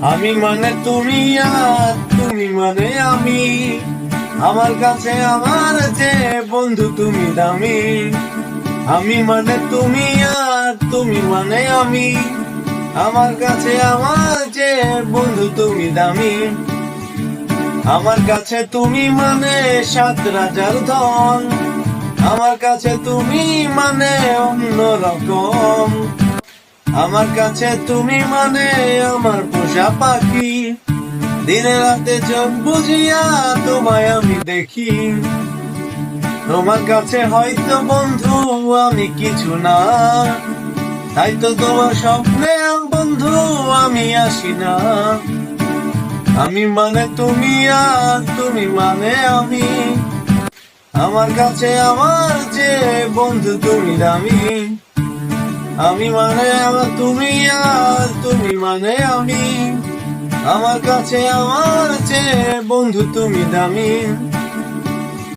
আমি মানে তুমি আর তুমি মানে আমি, আমার কাছে আমার যে বন্ধু তুমি দামি। আমি মানে তুমি আর তুমি মানে আমি, আমার কাছে আমার যে বন্ধু তুমি দামি। আমার কাছে তুমি মানে 7 রাজার ধন, আমার কাছে তুমি মানে অন্যরকম। আমার কাছে তুমি মানে আমার পোষা পাখি, দিনে রাতে চোখ বুঝিয়া তোমায় আমি দেখি। তোমার কাছে হয়তো বন্ধু আমি কিছু না, তাই তো তোমার স্বপ্নে বন্ধু আমি আসি না। আমি মানে তুমি আর তুমি মানে আমি, আমার কাছে আমার যে বন্ধু তুমি দামি। আমি মানে আমার তুমি আর তুমি মানে আমি, আমার কাছে আমার যে বন্ধু তুমি দামি।